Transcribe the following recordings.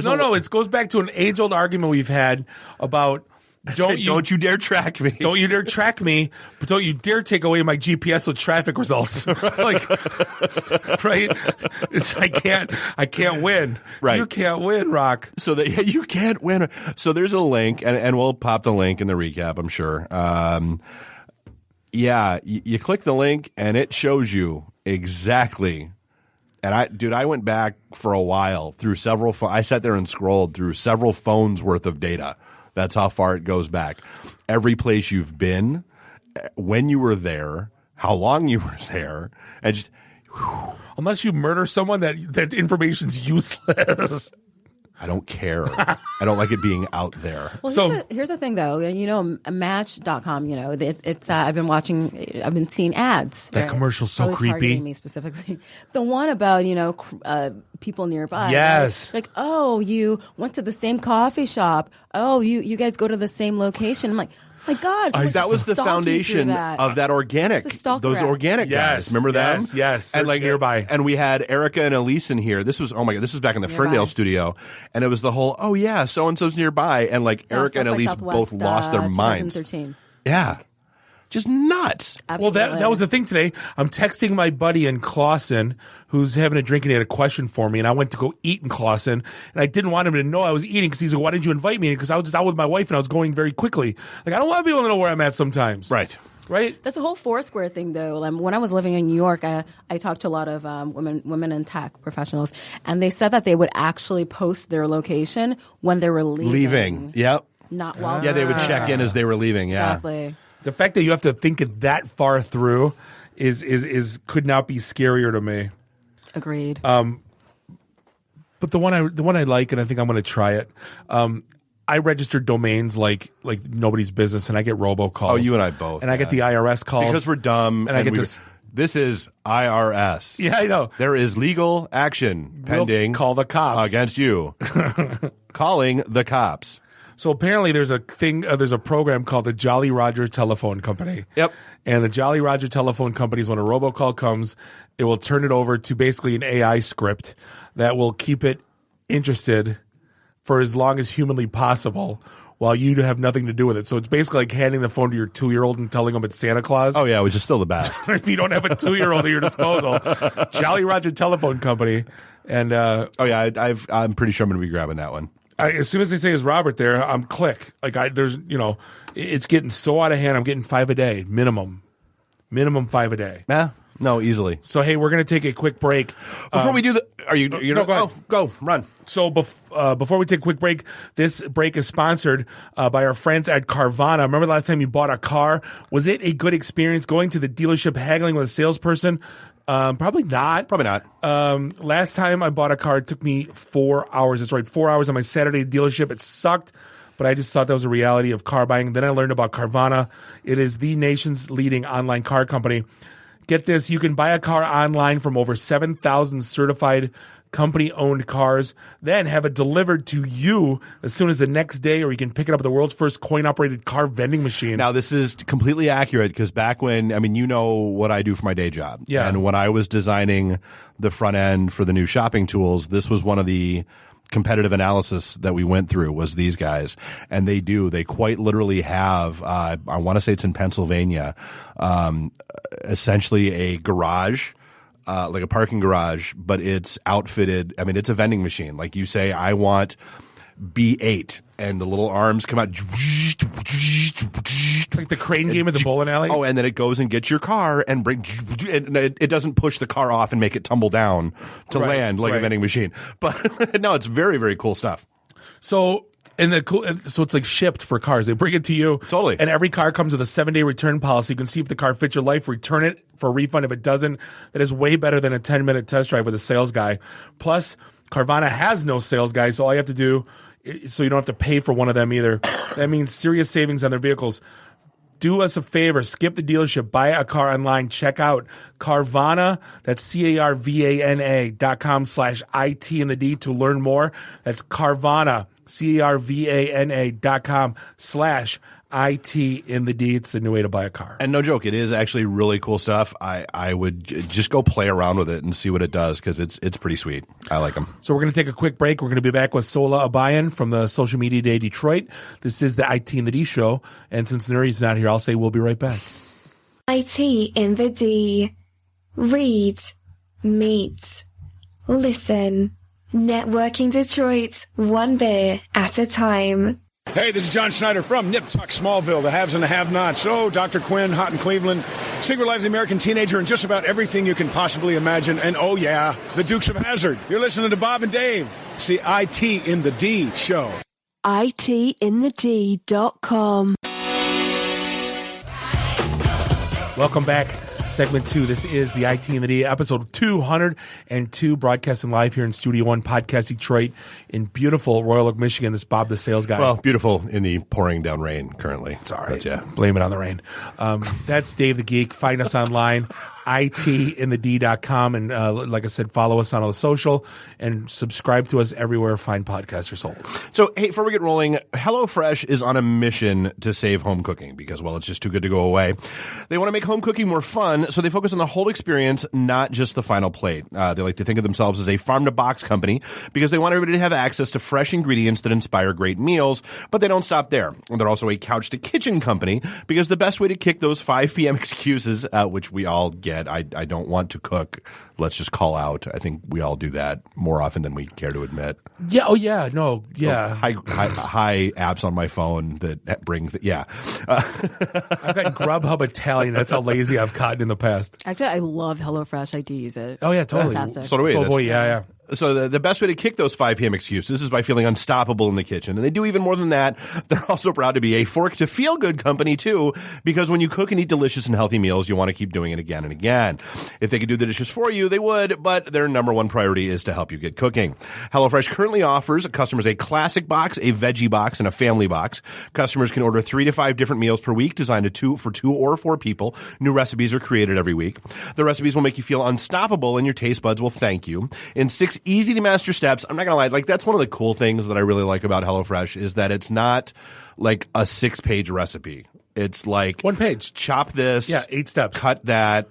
No. It goes back to an age-old argument we've had about don't you dare track me. Don't you dare track me, but don't you dare take away my GPS with traffic results. Like, right? It's I can't win. Right. You can't win, Rock. So that you can't win. So there's a link, and we'll pop the link in the recap, I'm sure. You click the link, and it shows you exactly. And I went back for a while through several. I sat there and scrolled through several phones worth of data. That's how far it goes back. Every place you've been, when you were there, how long you were there, and just. Unless you murder someone, that information's useless. I don't care. I don't like it being out there. Well, here's the thing, though. Match.com. It's I've been seeing ads. That commercial's so Probably creepy. Targeting me specifically. The one about people nearby. Yes. Right? Like, oh, you went to the same coffee shop. Oh, you guys go to the same location. I'm like, my God, that was the foundation of that organic, those organic guys. Remember them? Yes. And nearby. And we had Erica and Elise in here. This was, oh my God, this was back in the Ferndale studio. And it was the whole, oh yeah, so-and-so's nearby. And Erica and Elise both lost their minds. 2013. Yeah. Just nuts. Absolutely. Well, that was the thing today. I'm texting my buddy in Clawson who's having a drink and he had a question for me. And I went to go eat in Clawson. And I didn't want him to know I was eating because he's like, why didn't you invite me? Because I was just out with my wife and I was going very quickly. Like, I don't want people to know where I'm at sometimes. Right. Right? That's a whole Foursquare thing, though. When I was living in New York, I talked to a lot of women in tech professionals, and they said that they would actually post their location when they were leaving. Yep. Not while they would check in as they were leaving. Yeah. Exactly. The fact that you have to think it that far through is could not be scarier to me. Agreed. But the one I like, and I think I'm going to try it. I register domains like nobody's business, and I get robocalls. Oh, you and I both. And I get the IRS calls because we're dumb. And I get this. This is IRS. Yeah, I know. There is legal action pending. We'll call the cops against you. Calling the cops. So apparently there's a thing, there's a program called the Jolly Roger Telephone Company. Yep. And the Jolly Roger Telephone Company is when a robocall comes, it will turn it over to basically an AI script that will keep it interested for as long as humanly possible while you have nothing to do with it. So it's basically like handing the phone to your 2-year-old and telling them it's Santa Claus. Oh, yeah, which is still the best. If you don't have a 2-year-old at your disposal. Jolly Roger Telephone Company. And I'm pretty sure I'm going to be grabbing that one. As soon as they say it's Robert there, I'm click. It's getting so out of hand. I'm getting 5 a day, minimum 5 a day. Yeah, no, easily. So hey, we're gonna take a quick break. Before we do go run. So before we take a quick break, this break is sponsored by our friends at Carvana. Remember the last time you bought a car? Was it a good experience going to the dealership, haggling with a salesperson? Probably not. Last time I bought a car, it took me 4 hours. That's right, 4 hours on my Saturday dealership. It sucked, but I just thought that was a reality of car buying. Then I learned about Carvana. It is the nation's leading online car company. Get this, you can buy a car online from over 7,000 certified company-owned cars, then have it delivered to you as soon as the next day, or you can pick it up at the world's first coin-operated car vending machine. Now, this is completely accurate because back when, you know what I do for my day job. Yeah. And when I was designing the front end for the new shopping tools, this was one of the competitive analysis that we went through was these guys. And they quite literally have, I want to say it's in Pennsylvania, essentially a garage, like a parking garage, but it's outfitted. It's a vending machine. Like you say, I want B8, and the little arms come out. It's like the crane game at the bowling alley. Oh, and then it goes and gets your car and it doesn't push the car off and make it tumble down to land like a vending machine. But no, it's very, very cool stuff. So it's like shipped for cars. They bring it to you. Totally. And every car comes with a 7-day return policy. You can see if the car fits your life, return it for a refund. If it doesn't, that is way better than a 10-minute test drive with a sales guy. Plus, Carvana has no sales guy, so all you have to do, so you don't have to pay for one of them either. That means serious savings on their vehicles. Do us a favor, skip the dealership, buy a car online, check out Carvana, that's CARVANA.com/IT and the D to learn more. That's Carvana, CARVANA.com/IT. IT in the D. It's the new way to buy a car. And no joke, it is actually really cool stuff. I would just go play around with it and see what it does because it's pretty sweet. I like them. So we're going to take a quick break. We're going to be back with Sola Abayan from the Social Media Day Detroit. This is the IT in the D show. And since Nuri's not here, I'll say we'll be right back. IT in the D. Read, meet, listen. Networking Detroit, one beer at a time. Hey, this is John Schneider from Nip Tuck Smallville, the haves and the have-nots. Oh, Dr. Quinn, Hot in Cleveland, Secret Life of the American Teenager, and just about everything you can possibly imagine. And oh yeah, the Dukes of Hazzard. You're listening to Bob and Dave. It's the IT in the D show. ITinthed.com. Welcome back. Segment 2. This is the IT in the D, episode 202, broadcasting live here in Studio One, Podcast Detroit, in beautiful Royal Oak, Michigan. This is Bob the Sales Guy. Well, beautiful in the pouring down rain currently. It's all right. But, yeah. Blame it on the rain. That's Dave the Geek. Find us online, itinthed.com. And like I said, follow us on all the social and subscribe to us everywhere fine podcasts are sold. So, hey, before we get rolling, HelloFresh is on a mission to save home cooking because, well, it's just too good to go away. They want to make home cooking more fun, so they focus on the whole experience, not just the final plate. They like to think of themselves as a farm-to-box company because they want everybody to have access to fresh ingredients that inspire great meals, but they don't stop there. And they're also a couch-to-kitchen company because the best way to kick those 5 p.m. excuses, which we all get, I don't want to cook, let's just call out. I think we all do that more often than we care to admit. Yeah. Oh, yeah. No. Yeah. High apps on my phone that bring, yeah. I've got Grubhub Italian. That's how lazy I've gotten in the past. Actually, I love HelloFresh. I do use it. Oh, yeah, totally. Fantastic. So do we. So boy, yeah. So the best way to kick those 5 p.m. excuses is by feeling unstoppable in the kitchen. And they do even more than that. They're also proud to be a fork to feel good company too, because when you cook and eat delicious and healthy meals, you want to keep doing it again and again. If they could do the dishes for you, they would, but their number one priority is to help you get cooking. HelloFresh currently offers customers a classic box, a veggie box, and a family box. Customers can order 3 to 5 different meals per week designed for 2 or 4 people. New recipes are created every week. The recipes will make you feel unstoppable and your taste buds will thank you. In 6 easy to master steps, I'm not gonna lie, like that's one of the cool things that I really like about HelloFresh is that it's not like a 6-page recipe. It's like 1 page. Chop this. Yeah, 8 steps. Cut that.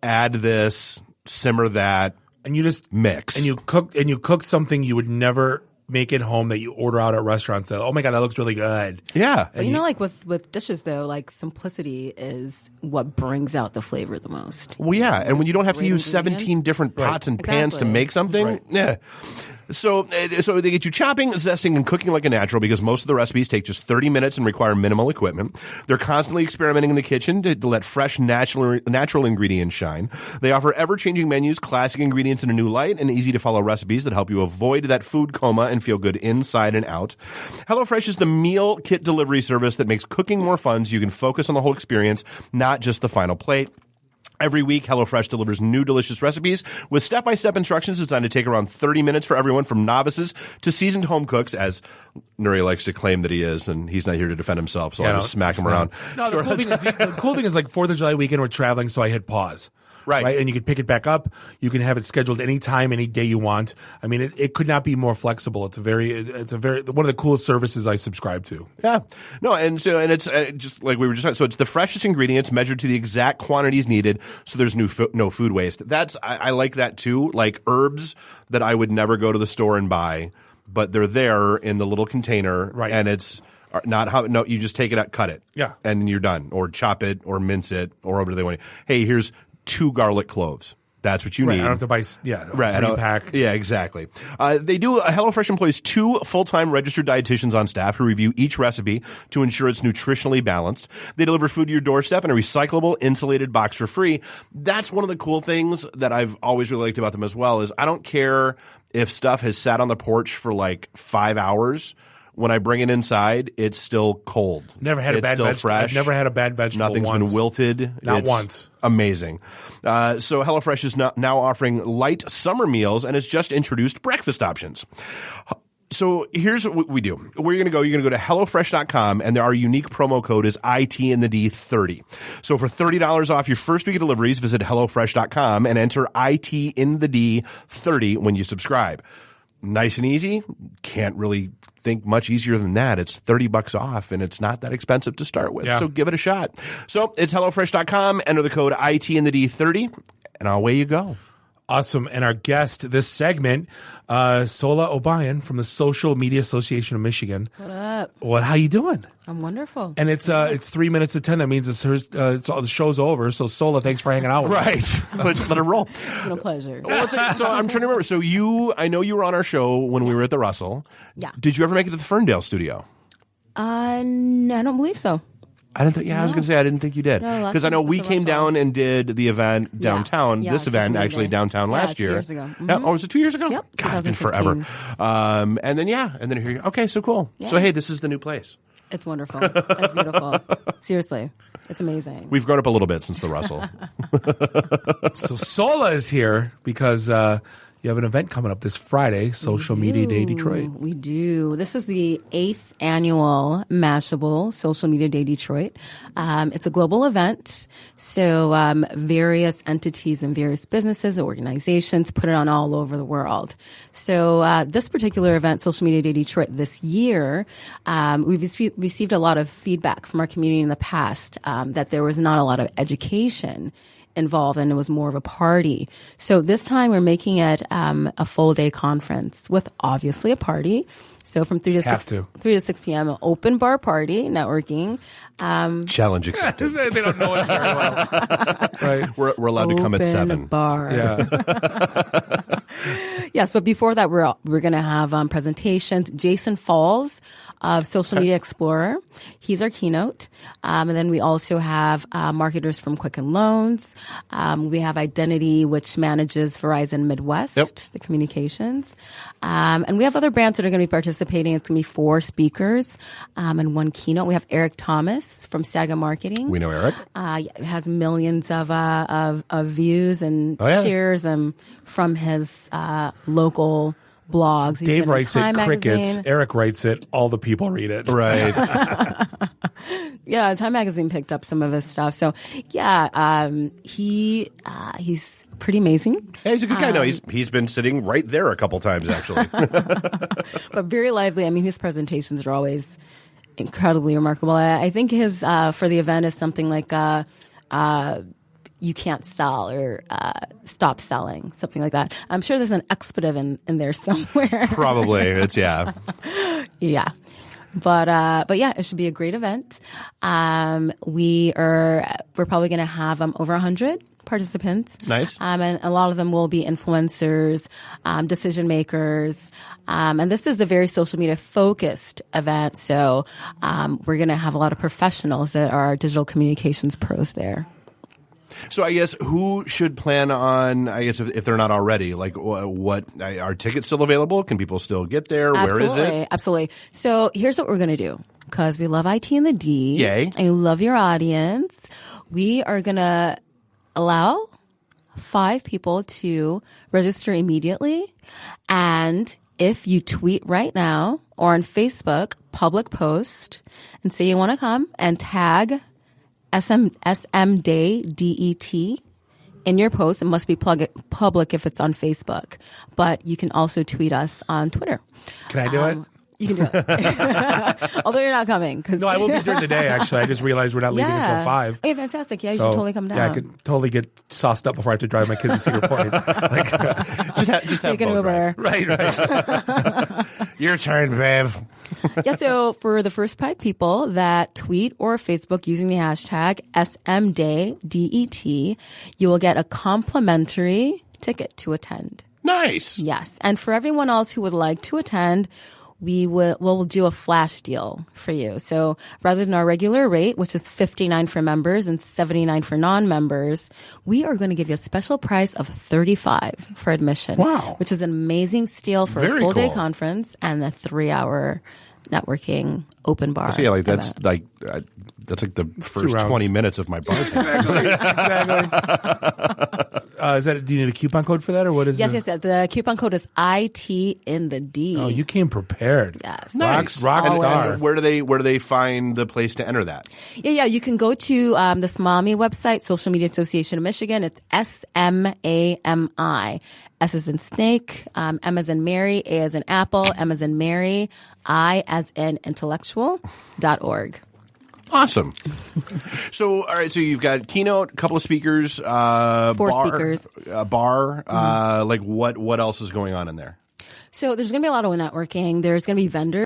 Add this. Simmer that. And you just mix. And you cook something you would never make at home that you order out at restaurants. That, oh my God, that looks really good. Yeah. But you know, like with dishes though, like simplicity is what brings out the flavor the most. Well, yeah. And when you don't have to Great use 17 ingredients. different pots and pans to Exactly. make something. Right. Yeah. So they get you chopping, zesting, and cooking like a natural because most of the recipes take just 30 minutes and require minimal equipment. They're constantly experimenting in the kitchen to let fresh, natural ingredients shine. They offer ever-changing menus, classic ingredients in a new light, and easy-to-follow recipes that help you avoid that food coma and feel good inside and out. HelloFresh is the meal kit delivery service that makes cooking more fun so you can focus on the whole experience, not just the final plate. Every week, HelloFresh delivers new delicious recipes with step-by-step instructions designed to take around 30 minutes for everyone from novices to seasoned home cooks, as Nuri likes to claim that he is, and he's not here to defend himself, so I'll just smack him around. No, the cool thing is like 4th of July weekend, we're traveling, so I hit pause. Right. And you can pick it back up. You can have it scheduled anytime, any day you want. I mean, it could not be more flexible. It's a very one of the coolest services I subscribe to. Yeah. No, and it's just like we were just talking. So it's the freshest ingredients measured to the exact quantities needed. So there's no food waste. I like that too. Like herbs that I would never go to the store and buy, but they're there in the little container. Right. And it's you just take it out, cut it. Yeah. And you're done. Or chop it or mince it or whatever they want. Hey, here's 2 garlic cloves. That's what you need. I don't have to buy, Right, 3-pack. Yeah, exactly. HelloFresh employs 2 full-time registered dietitians on staff who review each recipe to ensure it's nutritionally balanced. They deliver food to your doorstep in a recyclable, insulated box for free. That's one of the cool things that I've always really liked about them as well is I don't care if stuff has sat on the porch for like 5 hours. When I bring it inside, it's still cold. Never had a bad vegetable. fresh. I've never had a bad vegetable. Nothing's once. been wilted. Not once. Amazing. So HelloFresh is now offering light summer meals and has just introduced breakfast options. So here's what we do. Where you're going to go to HelloFresh.com, and our unique promo code is ITInTheD30. So for $30 off your first week of deliveries, visit HelloFresh.com and enter ITInTheD30 when you subscribe. nice and easy. Can't really think much easier than that. It's $30 off, and it's not that expensive to start with. Yeah. So give it a shot. So it's HelloFresh.com. Enter the code ITInTheD30, and away you go. Awesome. And our guest this segment, Sola Obayan from the Social Media Association of Michigan. What up? How you doing? I'm wonderful. And it's 3 minutes to 10. That means the show's over. So Sola, thanks for hanging out with us. Right. Let's let it roll. It's been a pleasure. So I'm trying to remember. So I know you were on our show when we were at the Russell. Yeah. Did you ever make it to the Ferndale studio? No, I don't believe so. I didn't think. Yeah, I was going to say I didn't think you did No, last because I know time was we at the came Russell. down and did the event downtown. Yeah, This Social event Media actually Day. downtown Yeah, last 2 year. years ago. Yeah. Oh, was it 2 years ago? Yep, God, it's been forever. 2015. And then here you. Okay, so cool. Yeah. So hey, this is the new place. It's wonderful. It's beautiful. Seriously, it's amazing. We've grown up a little bit since the Russell. So Sola is here because you have an event coming up this Friday, Social Media Day Detroit. We do. This is the 8th annual Mashable Social Media Day Detroit. It's a global event, so various entities and various businesses, organizations put it on all over the world. So this particular event, Social Media Day Detroit, this year, we've received a lot of feedback from our community in the past that there was not a lot of education involved, and it was more of a party. So this time we're making it a full day conference with obviously a party. So from 3 to 6 p.m. an open bar party, networking. Challenge accepted. They don't know us very well. Right. We're allowed to come at Open 7. bar. Yeah. Yes, but before that, we're going to have presentations. Jason Falls of Social Media Explorer, he's our keynote. And then we also have marketers from Quicken Loans. We have Identity, which manages Verizon Midwest, the communications. And we have other brands that are going to be participating. It's going to be 4 speakers and 1 keynote. We have Eric Thomas from Saga Marketing. We know Eric. Has millions of views and shares from his local blogs. He's Dave been in writes it, Time crickets. Magazine. Eric writes it, all the people read it. Right. Yeah, Time Magazine picked up some of his stuff. So, yeah, he's pretty amazing. Hey, he's a good guy. No, he's been sitting right there a couple times, actually. But very lively. I mean, his presentations are always incredibly remarkable. I think his for the event is something like you can't sell or stop selling, something like that. I'm sure there's an expletive in there somewhere. Probably. It's, yeah. Yeah. But yeah, it should be a great event. We're probably going to have over 100 participants. Nice. And a lot of them will be influencers, decision makers. And this is a very social media focused event. So, we're going to have a lot of professionals that are digital communications pros there. So I guess who should plan on, I guess if they're not already, like what, are tickets still available? Can people still get there? Absolutely, Where is it? Absolutely. So here's what we're going to do. Because we love IT and the D. Yay. I love your audience. We are going to allow 5 people to register immediately. And if you tweet right now or on Facebook, public post, and say you want to come and tag SM Day DET in your post. It must be public if it's on Facebook, but you can also tweet us on Twitter. Can I do it? You can do it. Although you're not coming. No, I will be during the day, actually. I just realized we're not leaving until 5. Okay, fantastic. Yeah, you So, should totally come down. Yeah, I could totally get sauced up before I have to drive my kids to Cedar Point. Just Take an both Uber. Right. Your turn, Viv. Yeah, so for the first 5 people that tweet or Facebook using the hashtag SMDayDET, you will get a complimentary ticket to attend. Nice. Yes. And for everyone else who would like to attend, we'll do a flash deal for you. So rather than our regular rate, which is $59 for members and $79 for non-members, we are going to give you a special price of $35 for admission. Wow. Which is an amazing steal for Very a full day cool. conference and a 3-hour networking open bar. So yeah, like that's event. like that's like the first rounds. 20 minutes of my bar. Exactly. Do you need a coupon code for that, or what is? Yes. The coupon code is IT in the D. Oh, you came prepared. Yes. Rock And star. where do they find the place to enter that? Yeah. You can go to the SMAMI website, Social Media Association of Michigan. It's SMAMI. S as in snake, M as in Mary, A as in apple, M as in Mary, I as in intellectual.org. Awesome. So, all right. So you've got keynote, a couple of speakers, Four speakers. a bar. Like what else is going on in there? So there's going to be a lot of networking. There's going to be vendors.